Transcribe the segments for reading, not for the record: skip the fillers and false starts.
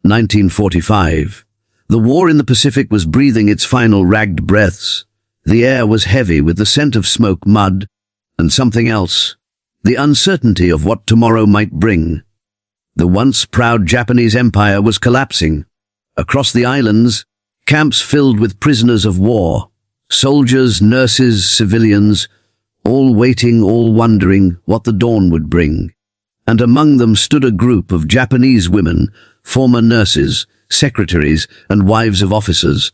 1945. The war in the Pacific was breathing its final ragged breaths. The air was heavy with the scent of smoke, mud, and something else. The uncertainty of what tomorrow might bring. The once proud Japanese empire was collapsing. Across the islands, camps filled with prisoners of war. Soldiers, nurses, civilians, all waiting, all wondering what the dawn would bring. And among them stood a group of Japanese women, former nurses, secretaries, and wives of officers,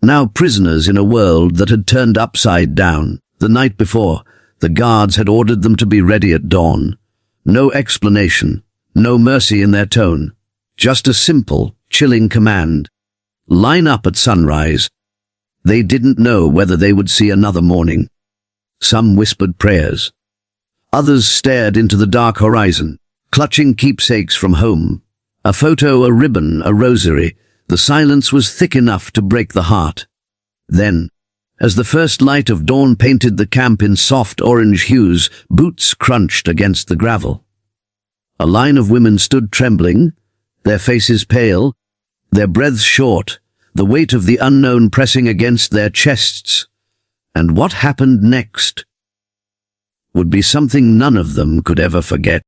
now prisoners in a world that had turned upside down. The night before, the guards had ordered them to be ready at dawn. No explanation, no mercy in their tone, just a simple, chilling command. Line up at sunrise. They didn't know whether they would see another morning. Some whispered prayers. Others stared into the dark horizon, clutching keepsakes from home. A photo, a ribbon, a rosary. The silence was thick enough to break the heart. Then, as the first light of dawn painted the camp in soft orange hues, boots crunched against the gravel. A line of women stood trembling, their faces pale, their breaths short, the weight of the unknown pressing against their chests. And what happened next would be something none of them could ever forget.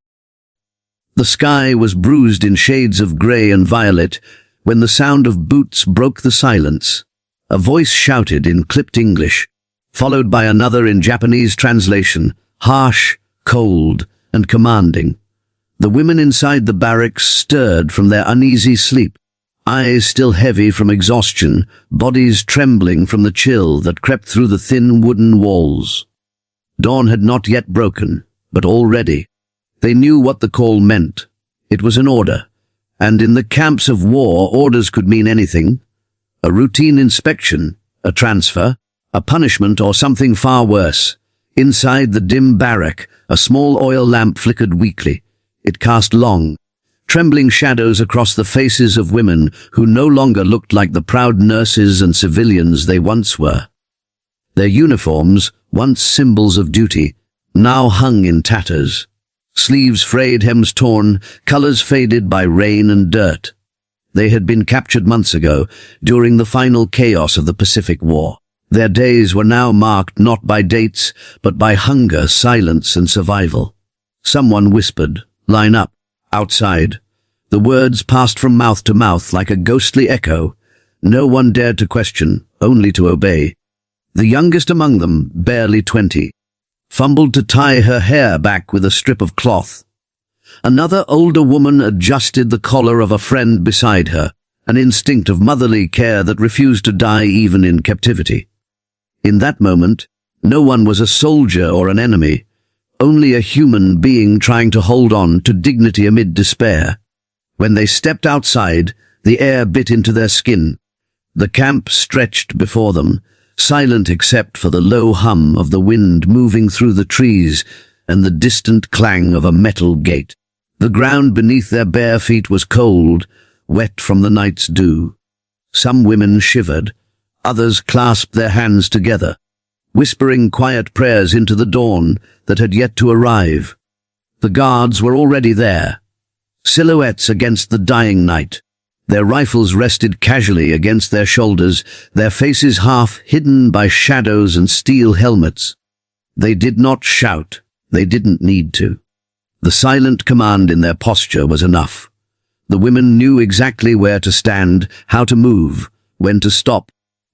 The sky was bruised in shades of grey and violet when the sound of boots broke the silence. A voice shouted in clipped English, followed by another in Japanese translation, harsh, cold, and commanding. The women inside the barracks stirred from their uneasy sleep, eyes still heavy from exhaustion, bodies trembling from the chill that crept through the thin wooden walls. Dawn had not yet broken, but already they knew what the call meant. It was an order, and in the camps of war, orders could mean anything. A routine inspection, a transfer, a punishment, or something far worse. Inside the dim barrack, a small oil lamp flickered weakly. It cast long, trembling shadows across the faces of women who no longer looked like the proud nurses and civilians they once were. Their uniforms, once symbols of duty, now hung in tatters. Sleeves frayed, hems torn, colors faded by rain and dirt. They had been captured months ago, during the final chaos of the Pacific War. Their days were now marked not by dates, but by hunger, silence, and survival. Someone whispered, "Line up." Outside, the words passed from mouth to mouth like a ghostly echo. No one dared to question, only to obey. The youngest among them, barely 20, fumbled to tie her hair back with a strip of cloth. Another older woman adjusted the collar of a friend beside her, an instinct of motherly care that refused to die even in captivity. In that moment, no one was a soldier or an enemy, only a human being trying to hold on to dignity amid despair. When they stepped outside, the air bit into their skin. The camp stretched before them, silent except for the low hum of the wind moving through the trees and the distant clang of a metal gate. The ground beneath their bare feet was cold, wet from the night's dew. Some women shivered, others clasped their hands together, whispering quiet prayers into the dawn that had yet to arrive. The guards were already there, silhouettes against the dying night. Their rifles rested casually against their shoulders, their faces half hidden by shadows and steel helmets. They did not shout. They didn't need to. The silent command in their posture was enough. The women knew exactly where to stand, how to move, when to stop.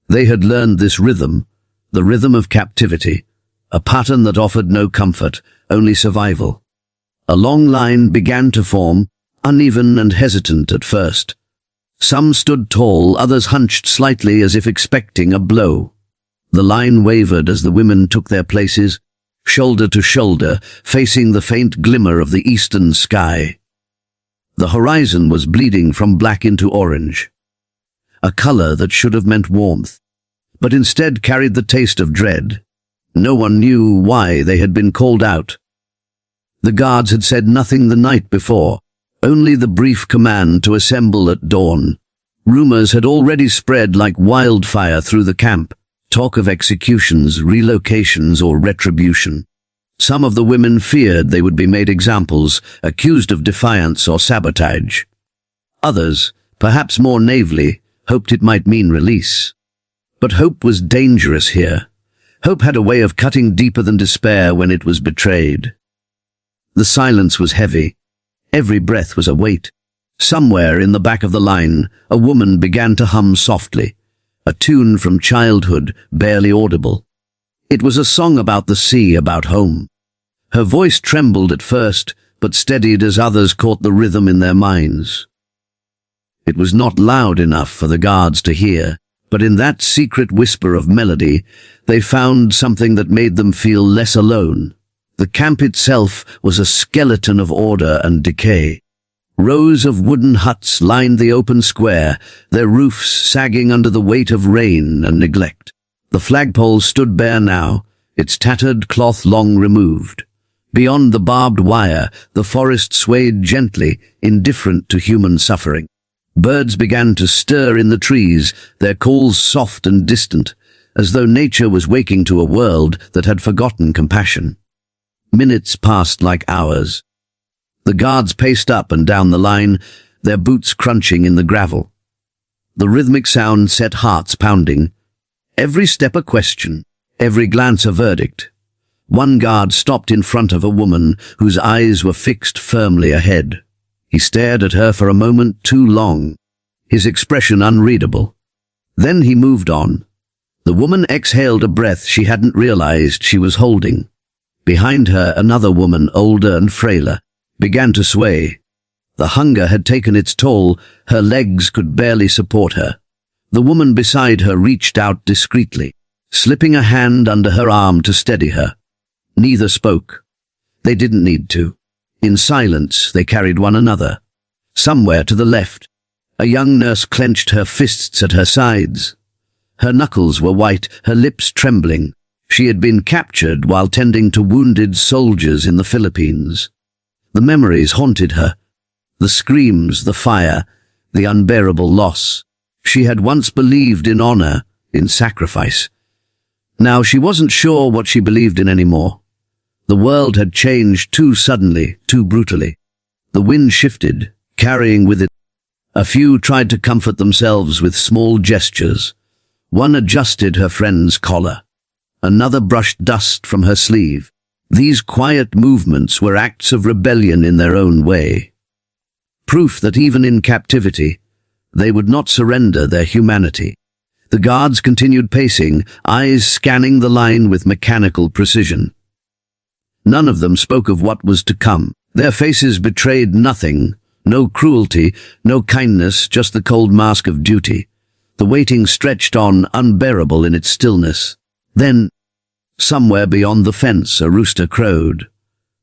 They had learned this rhythm, the rhythm of captivity, a pattern that offered no comfort, only survival. A long line began to form, uneven and hesitant at first. Some stood tall, others hunched slightly as if expecting a blow. The line wavered as the women took their places, shoulder to shoulder, facing the faint glimmer of the eastern sky. The horizon was bleeding from black into orange, a color that should have meant warmth, but instead carried the taste of dread. No one knew why they had been called out. The guards had said nothing the night before, only the brief command to assemble at dawn. Rumors had already spread like wildfire through the camp, talk of executions, relocations, or retribution. Some of the women feared they would be made examples, accused of defiance or sabotage. Others, perhaps more naively, hoped it might mean release. But hope was dangerous here. Hope had a way of cutting deeper than despair when it was betrayed. The silence was heavy. Every breath was a weight. Somewhere in the back of the line, a woman began to hum softly, a tune from childhood, barely audible. It was a song about the sea, about home. Her voice trembled at first, but steadied as others caught the rhythm in their minds. It was not loud enough for the guards to hear, but in that secret whisper of melody, they found something that made them feel less alone. The camp itself was a skeleton of order and decay. Rows of wooden huts lined the open square, their roofs sagging under the weight of rain and neglect. The flagpole stood bare now, its tattered cloth long removed. Beyond the barbed wire, the forest swayed gently, indifferent to human suffering. Birds began to stir in the trees, their calls soft and distant, as though nature was waking to a world that had forgotten compassion. Minutes passed like hours. The guards paced up and down the line, their boots crunching in the gravel. The rhythmic sound set hearts pounding. Every step a question, every glance a verdict. One guard stopped in front of a woman whose eyes were fixed firmly ahead. He stared at her for a moment too long, his expression unreadable. Then he moved on. The woman exhaled a breath she hadn't realized she was holding. Behind her, another woman, older and frailer, began to sway. The hunger had taken its toll, her legs could barely support her. The woman beside her reached out discreetly, slipping a hand under her arm to steady her. Neither spoke. They didn't need to. In silence, they carried one another. Somewhere to the left, a young nurse clenched her fists at her sides. Her knuckles were white, her lips trembling. She had been captured while tending to wounded soldiers in the Philippines. The memories haunted her. The screams, the fire, the unbearable loss. She had once believed in honor, in sacrifice. Now she wasn't sure what she believed in anymore. The world had changed too suddenly, too brutally. The wind shifted, carrying with it. A few tried to comfort themselves with small gestures. One adjusted her friend's collar. Another brushed dust from her sleeve. These quiet movements were acts of rebellion in their own way. Proof that even in captivity, they would not surrender their humanity. The guards continued pacing, eyes scanning the line with mechanical precision. None of them spoke of what was to come. Their faces betrayed nothing, no cruelty, no kindness, just the cold mask of duty. The waiting stretched on, unbearable in its stillness. Then, somewhere beyond the fence, a rooster crowed.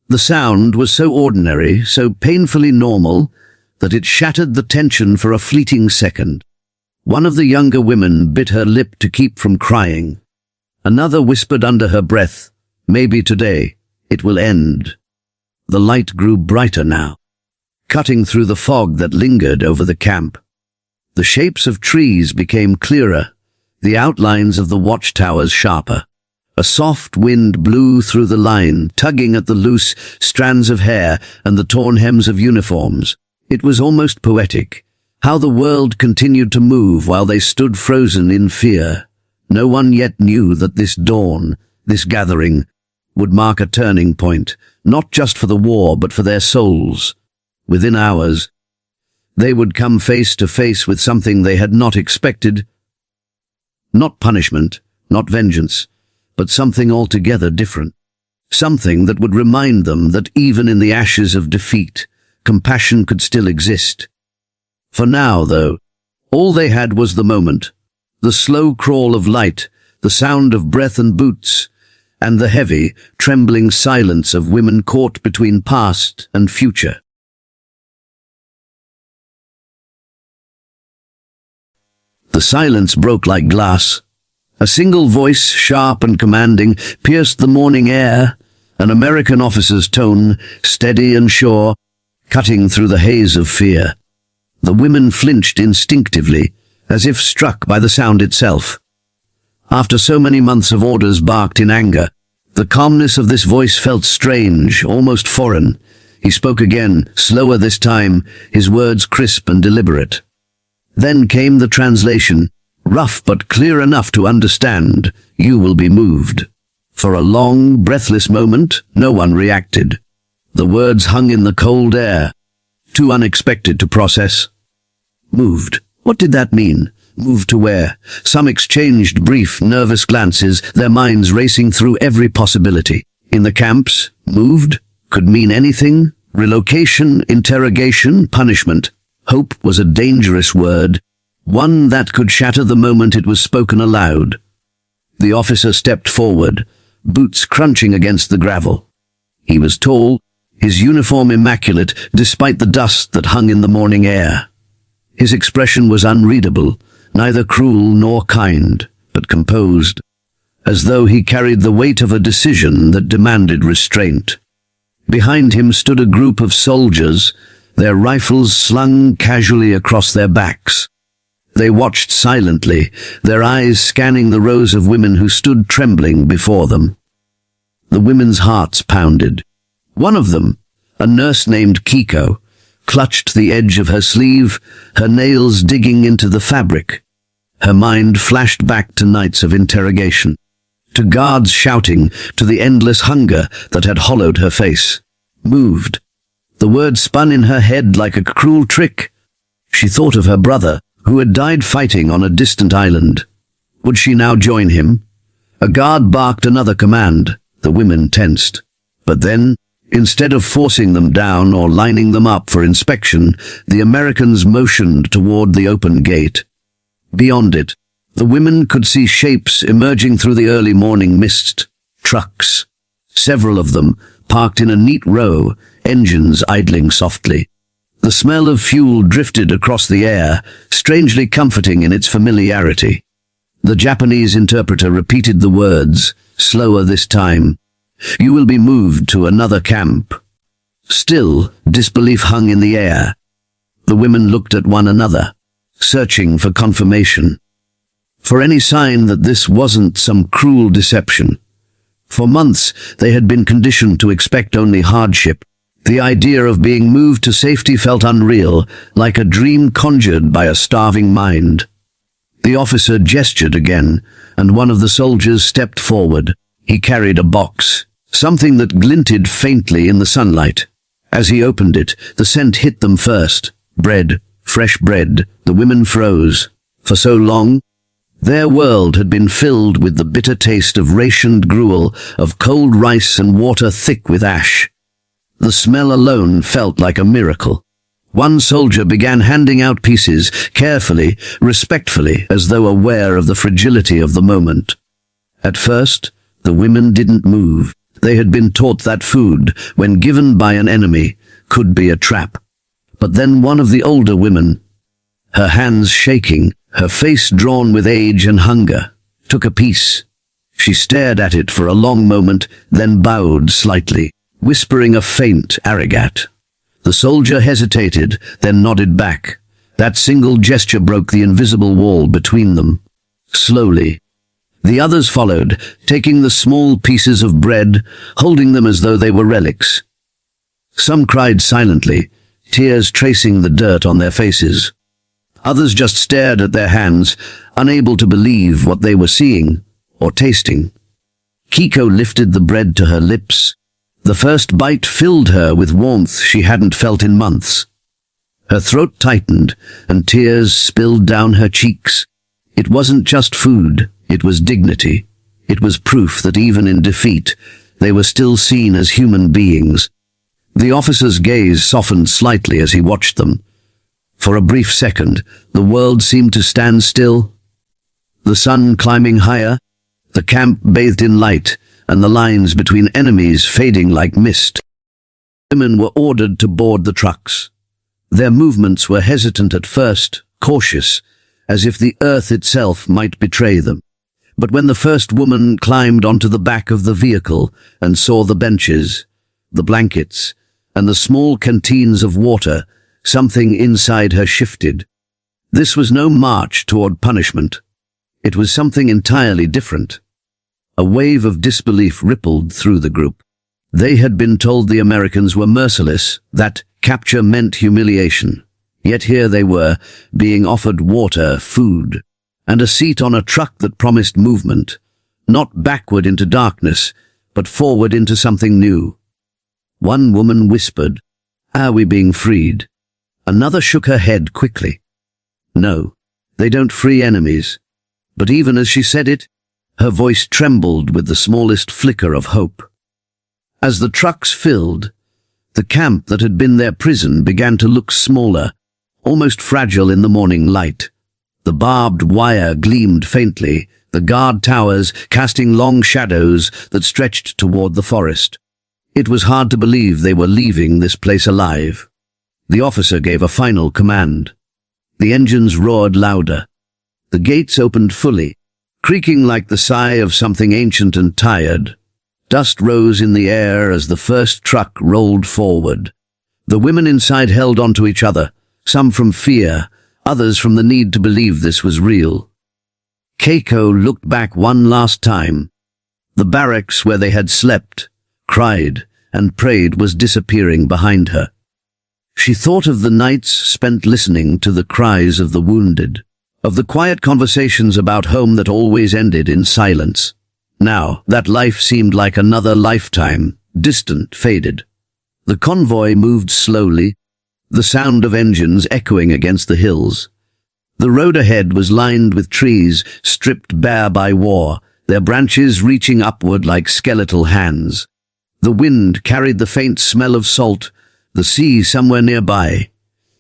The sound was so ordinary, so painfully normal, that it shattered the tension for a fleeting second. One of the younger women bit her lip to keep from crying. Another whispered under her breath, "Maybe today it will end." The light grew brighter now, cutting through the fog that lingered over the camp. The shapes of trees became clearer, the outlines of the watchtowers sharper. A soft wind blew through the line, tugging at the loose strands of hair and the torn hems of uniforms. It was almost poetic, how the world continued to move while they stood frozen in fear. No one yet knew that this dawn, this gathering, would mark a turning point, not just for the war but for their souls. Within hours, they would come face to face with something they had not expected. Not punishment, not vengeance, but something altogether different. Something that would remind them that even in the ashes of defeat, compassion could still exist. For now, though, all they had was the moment, the slow crawl of light, the sound of breath and boots, and the heavy, trembling silence of women caught between past and future. The silence broke like glass. A single voice, sharp and commanding, pierced the morning air, an American officer's tone, steady and sure, cutting through the haze of fear. The women flinched instinctively, as if struck by the sound itself. After so many months of orders barked in anger, the calmness of this voice felt strange, almost foreign. He spoke again, slower this time, his words crisp and deliberate. Then came the translation, rough but clear enough to understand. You will be moved. For a long, breathless moment, no one reacted. The words hung in the cold air, too unexpected to process. Moved. What did that mean? Moved to where? Some exchanged brief, nervous glances, their minds racing through every possibility. In the camps, moved could mean anything. Relocation, interrogation, punishment. Hope was a dangerous word, one that could shatter the moment it was spoken aloud. The officer stepped forward, boots crunching against the gravel. He was tall, his uniform immaculate despite the dust that hung in the morning air. His expression was unreadable, neither cruel nor kind, but composed, as though he carried the weight of a decision that demanded restraint. Behind him stood a group of soldiers, their rifles slung casually across their backs. They watched silently, their eyes scanning the rows of women who stood trembling before them. The women's hearts pounded. One of them, a nurse named Kiko, clutched the edge of her sleeve, her nails digging into the fabric. Her mind flashed back to nights of interrogation, to guards shouting, to the endless hunger that had hollowed her face. Moved. The word spun in her head like a cruel trick. She thought of her brother, who had died fighting on a distant island. Would she now join him? A guard barked another command. The women tensed. But then, instead of forcing them down or lining them up for inspection, the Americans motioned toward the open gate. Beyond it, the women could see shapes emerging through the early morning mist. Trucks. Several of them, parked in a neat row, engines idling softly. The smell of fuel drifted across the air, strangely comforting in its familiarity. The Japanese interpreter repeated the words, slower this time. You will be moved to another camp. Still, disbelief hung in the air. The women looked at one another, searching for confirmation, for any sign that this wasn't some cruel deception. For months, they had been conditioned to expect only hardship. The idea of being moved to safety felt unreal, like a dream conjured by a starving mind. The officer gestured again, and one of the soldiers stepped forward. He carried a box, something that glinted faintly in the sunlight. As he opened it, the scent hit them first. Bread, fresh bread. The women froze. For so long, their world had been filled with the bitter taste of rationed gruel, of cold rice and water thick with ash. The smell alone felt like a miracle. One soldier began handing out pieces, carefully, respectfully, as though aware of the fragility of the moment. At first, the women didn't move. They had been taught that food, when given by an enemy, could be a trap. But then one of the older women, her hands shaking, her face drawn with age and hunger, took a piece. She stared at it for a long moment, then bowed slightly, whispering a faint arigat. The soldier hesitated, then nodded back. That single gesture broke the invisible wall between them. Slowly, the others followed, taking the small pieces of bread, holding them as though they were relics. Some cried silently, tears tracing the dirt on their faces. Others just stared at their hands, unable to believe what they were seeing or tasting. Kiko lifted the bread to her lips. The first bite filled her with warmth she hadn't felt in months. Her throat tightened, and tears spilled down her cheeks. It wasn't just food, it was dignity. It was proof that even in defeat, they were still seen as human beings. The officer's gaze softened slightly as he watched them. For a brief second, the world seemed to stand still. The sun climbing higher, the camp bathed in light, and the lines between enemies fading like mist. Women were ordered to board the trucks. Their movements were hesitant at first, cautious, as if the earth itself might betray them. But when the first woman climbed onto the back of the vehicle and saw the benches, the blankets, and the small canteens of water, something inside her shifted. This was no march toward punishment. It was something entirely different. A wave of disbelief rippled through the group. They had been told the Americans were merciless, that capture meant humiliation. Yet here they were, being offered water, food, and a seat on a truck that promised movement, not backward into darkness, but forward into something new. One woman whispered, "Are we being freed?" Another shook her head quickly. "No, they don't free enemies." But even as she said it, her voice trembled with the smallest flicker of hope. As the trucks filled, the camp that had been their prison began to look smaller, almost fragile in the morning light. The barbed wire gleamed faintly, the guard towers casting long shadows that stretched toward the forest. It was hard to believe they were leaving this place alive. The officer gave a final command. The engines roared louder. The gates opened fully, creaking like the sigh of something ancient and tired. Dust rose in the air as the first truck rolled forward. The women inside held onto each other, some from fear, others from the need to believe this was real. Keiko looked back one last time. The barracks where they had slept, cried, and prayed was disappearing behind her. She thought of the nights spent listening to the cries of the wounded, of the quiet conversations about home that always ended in silence. Now, that life seemed like another lifetime, distant, faded. The convoy moved slowly, the sound of engines echoing against the hills. The road ahead was lined with trees, stripped bare by war, their branches reaching upward like skeletal hands. The wind carried the faint smell of salt, the sea somewhere nearby.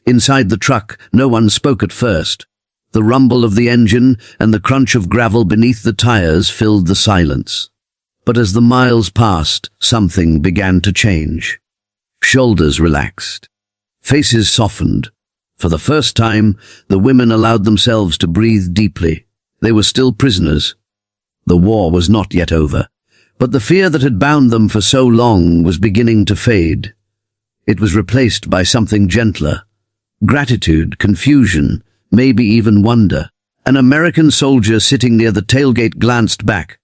Inside the truck, no one spoke at first. The rumble of the engine and the crunch of gravel beneath the tires filled the silence. But as the miles passed, something began to change. Shoulders relaxed. Faces softened. For the first time, the women allowed themselves to breathe deeply. They were still prisoners. The war was not yet over, but the fear that had bound them for so long was beginning to fade. It was replaced by something gentler. Gratitude, confusion, maybe even wonder. An American soldier sitting near the tailgate glanced back.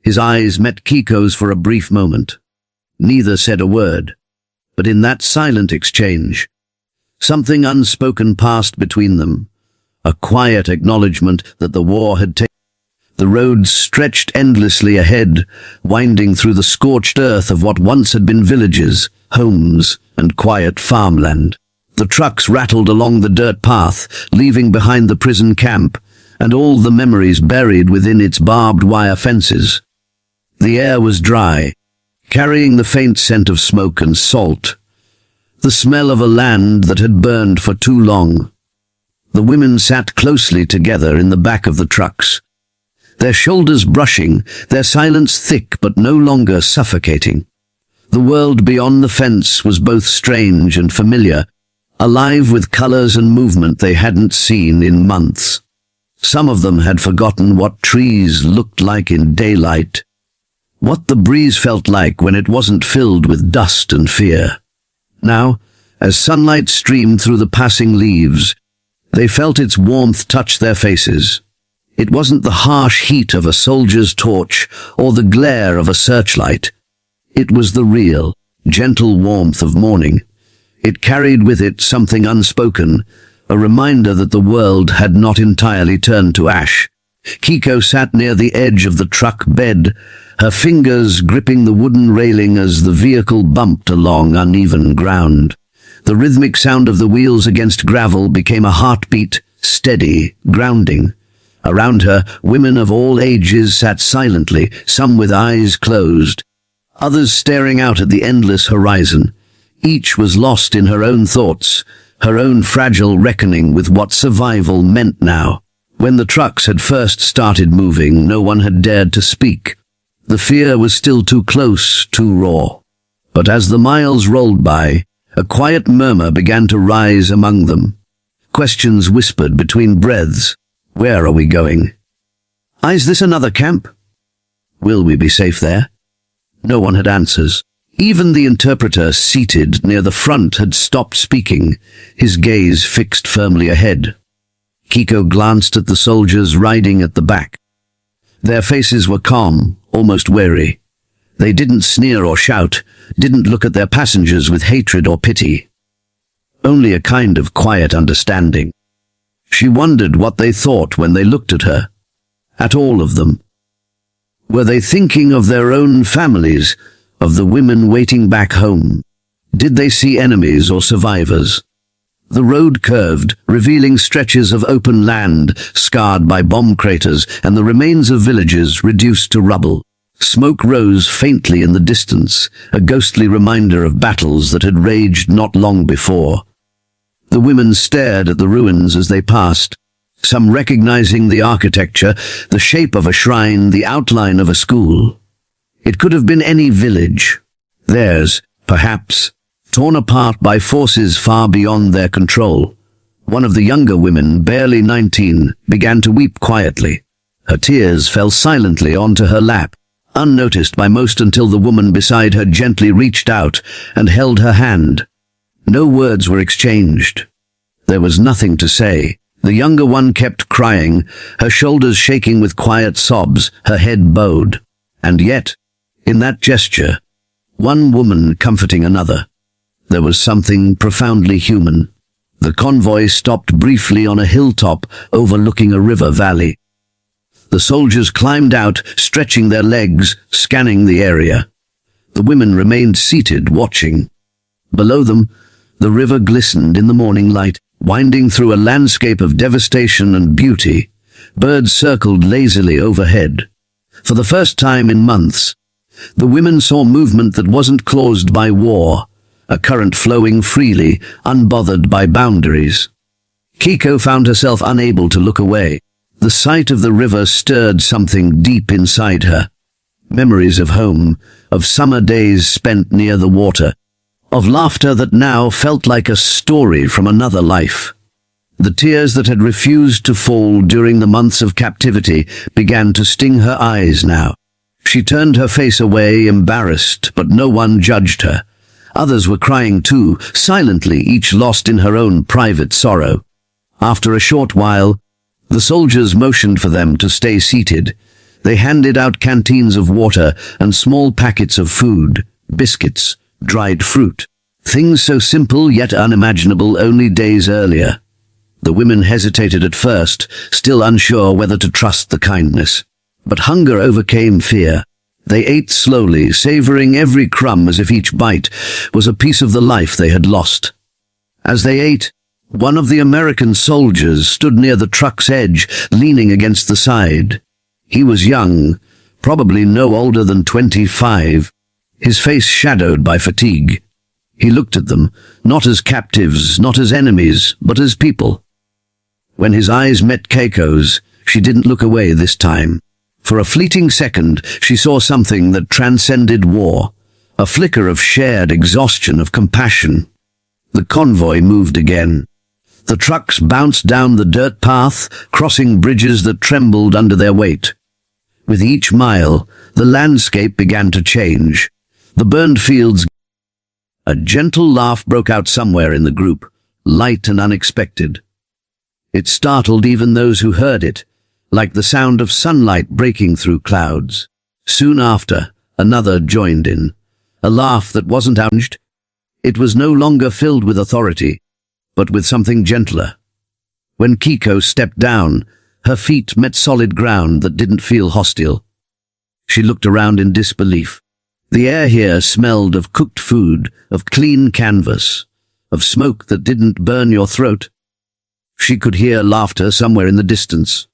His eyes met Keiko's for a brief moment. Neither said a word. But in that silent exchange, something unspoken passed between them, a quiet acknowledgement that the war had taken. The roads stretched endlessly ahead, winding through the scorched earth of what once had been villages, homes, and quiet farmland. The trucks rattled along the dirt path, leaving behind the prison camp, and all the memories buried within its barbed wire fences. The air was dry, carrying the faint scent of smoke and salt, the smell of a land that had burned for too long. The women sat closely together in the back of the trucks, their shoulders brushing, their silence thick but no longer suffocating. The world beyond the fence was both strange and familiar, alive with colors and movement they hadn't seen in months. Some of them had forgotten what trees looked like in daylight, what the breeze felt like when it wasn't filled with dust and fear. Now, as sunlight streamed through the passing leaves, they felt its warmth touch their faces. It wasn't the harsh heat of a soldier's torch or the glare of a searchlight. It was the real, gentle warmth of morning. It carried with it something unspoken, a reminder that the world had not entirely turned to ash. Keiko sat near the edge of the truck bed, her fingers gripping the wooden railing as the vehicle bumped along uneven ground. The rhythmic sound of the wheels against gravel became a heartbeat, steady, grounding. Around her, women of all ages sat silently, some with eyes closed, others staring out at the endless horizon. Each was lost in her own thoughts, her own fragile reckoning with what survival meant now. When the trucks had first started moving, no one had dared to speak. The fear was still too close, too raw. But as the miles rolled by, a quiet murmur began to rise among them. Questions whispered between breaths. Where are we going? Is this another camp? Will we be safe there? No one had answers. Even the interpreter seated near the front had stopped speaking, his gaze fixed firmly ahead. Keiko glanced at the soldiers riding at the back. Their faces were calm, almost wary. They didn't sneer or shout, didn't look at their passengers with hatred or pity. only a kind of quiet understanding. She wondered what they thought when they looked at her. At all of them. Were they thinking of their own families, of the women waiting back home? Did they see enemies or survivors? The road curved, revealing stretches of open land, scarred by bomb craters, and the remains of villages reduced to rubble. Smoke rose faintly in the distance, a ghostly reminder of battles that had raged not long before. The women stared at the ruins as they passed, some recognizing the architecture, the shape of a shrine, the outline of a school. It could have been any village. Theirs, perhaps, torn apart by forces far beyond their control. One of the younger women, barely 19, began to weep quietly. Her tears fell silently onto her lap, unnoticed by most until the woman beside her gently reached out and held her hand. No words were exchanged. There was nothing to say. The younger one kept crying, her shoulders shaking with quiet sobs, her head bowed. And yet, in that gesture, one woman comforting another, there was something profoundly human. The convoy stopped briefly on a hilltop overlooking a river valley. The soldiers climbed out, stretching their legs, scanning the area. The women remained seated, watching. Below them, the river glistened in the morning light, winding through a landscape of devastation and beauty. Birds circled lazily overhead. For the first time in months, the women saw movement that wasn't caused by war, a current flowing freely, unbothered by boundaries. Kiko found herself unable to look away. The sight of the river stirred something deep inside her. Memories of home, of summer days spent near the water, of laughter that now felt like a story from another life. The tears that had refused to fall during the months of captivity began to sting her eyes now. She turned her face away, embarrassed, but no one judged her. Others were crying too, silently, each lost in her own private sorrow. After a short while, the soldiers motioned for them to stay seated. They handed out canteens of water and small packets of food, biscuits, dried fruit, things so simple yet unimaginable only days earlier. The women hesitated at first, still unsure whether to trust the kindness. But hunger overcame fear. They ate slowly, savoring every crumb as if each bite was a piece of the life they had lost. As they ate, one of the American soldiers stood near the truck's edge, leaning against the side. He was young, probably no older than 25, his face shadowed by fatigue. He looked at them, not as captives, not as enemies, but as people. When his eyes met Keiko's, she didn't look away this time. For a fleeting second, she saw something that transcended war, a flicker of shared exhaustion, of compassion. The convoy moved again. The trucks bounced down the dirt path, crossing bridges that trembled under their weight. With each mile, the landscape began to change. The burned fields. A gentle laugh broke out somewhere in the group, light and unexpected. It startled even those who heard it, like the sound of sunlight breaking through clouds. Soon after, another joined in, a laugh that wasn't outraged. It was no longer filled with authority, but with something gentler. When Kiko stepped down, her feet met solid ground that didn't feel hostile. She looked around in disbelief. The air here smelled of cooked food, of clean canvas, of smoke that didn't burn your throat. She could hear laughter somewhere in the distance.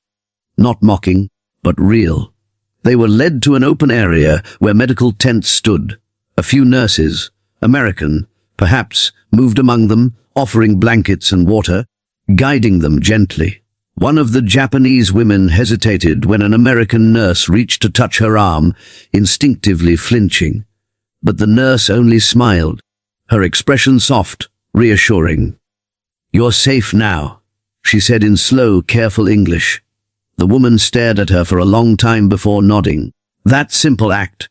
Not mocking, but real. They were led to an open area where medical tents stood. A few nurses, American, perhaps, moved among them, offering blankets and water, guiding them gently. One of the Japanese women hesitated when an American nurse reached to touch her arm, instinctively flinching. But the nurse only smiled, her expression soft, reassuring. "You're safe now," she said in slow, careful English. The woman stared at her for a long time before nodding. That simple act,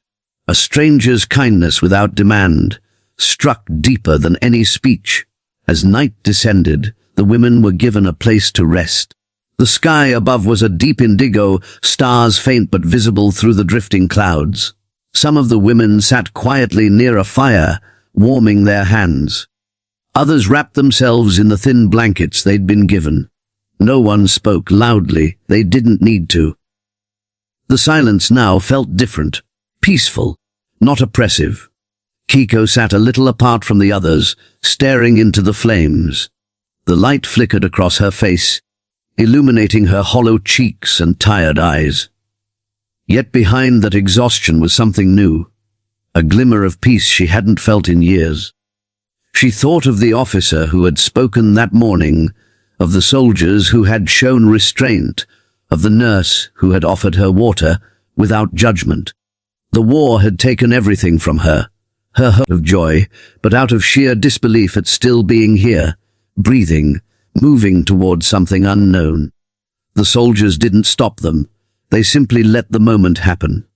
a stranger's kindness without demand, struck deeper than any speech. As night descended, the women were given a place to rest. The sky above was a deep indigo, stars faint but visible through the drifting clouds. Some of the women sat quietly near a fire, warming their hands. Others wrapped themselves in the thin blankets they'd been given. No one spoke loudly. They didn't need to. The silence now felt different, peaceful, not oppressive. Kiko sat a little apart from the others, staring into the flames. The light flickered across her face, illuminating her hollow cheeks and tired eyes. Yet behind that exhaustion was something new, a glimmer of peace she hadn't felt in years. She thought of the officer who had spoken that morning, of the soldiers who had shown restraint, of the nurse who had offered her water without judgment. The war had taken everything from her hope of joy, but out of sheer disbelief at still being here, breathing, moving towards something unknown. The soldiers didn't stop them. They simply let the moment happen.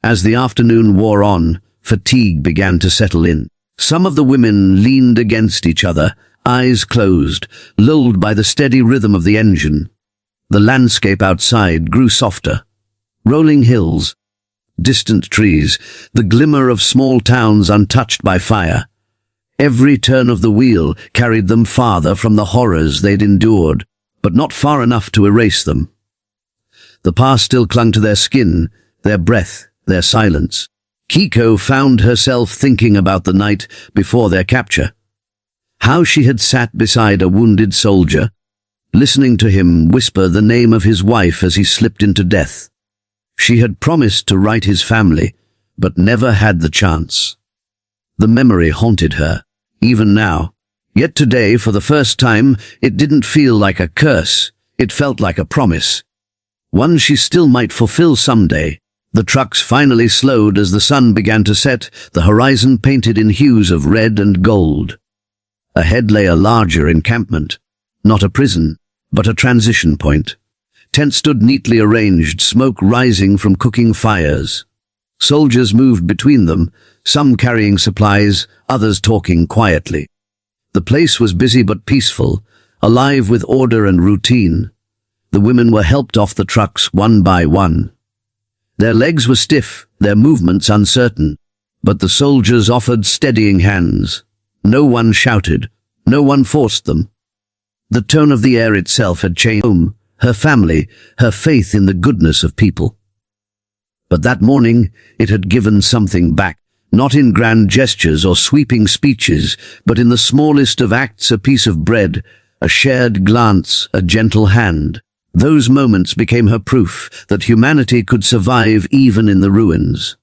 As the afternoon wore on, fatigue began to settle in. Some of the women leaned against each other, eyes closed, lulled by the steady rhythm of the engine. The landscape outside grew softer. Rolling hills, distant trees, the glimmer of small towns untouched by fire. Every turn of the wheel carried them farther from the horrors they'd endured, but not far enough to erase them. The past still clung to their skin, their breath, their silence. Kiko found herself thinking about the night before their capture. How she had sat beside a wounded soldier, listening to him whisper the name of his wife as he slipped into death. She had promised to write his family, but never had the chance. The memory haunted her, even now. Yet today, for the first time, it didn't feel like a curse. It felt like a promise. One she still might fulfill someday. The trucks finally slowed as the sun began to set, the horizon painted in hues of red and gold. Ahead lay a larger encampment. Not a prison, but a transition point. Tents stood neatly arranged, smoke rising from cooking fires. Soldiers moved between them, some carrying supplies, others talking quietly. The place was busy but peaceful, alive with order and routine. The women were helped off the trucks one by one. Their legs were stiff, their movements uncertain, but the soldiers offered steadying hands. No one shouted, no one forced them. The tone of the air itself had changed. Home, her family, her faith in the goodness of people. But that morning, it had given something back, not in grand gestures or sweeping speeches, but in the smallest of acts: a piece of bread, a shared glance, a gentle hand. Those moments became her proof that humanity could survive even in the ruins.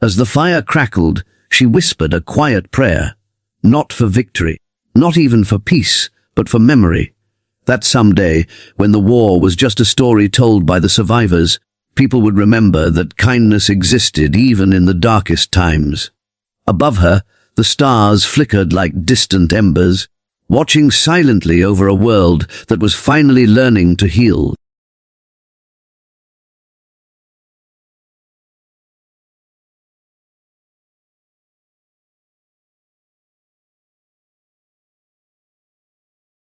As the fire crackled, she whispered a quiet prayer, not for victory, not even for peace, but for memory. That someday, when the war was just a story told by the survivors, people would remember that kindness existed even in the darkest times. Above her, the stars flickered like distant embers, watching silently over a world that was finally learning to heal.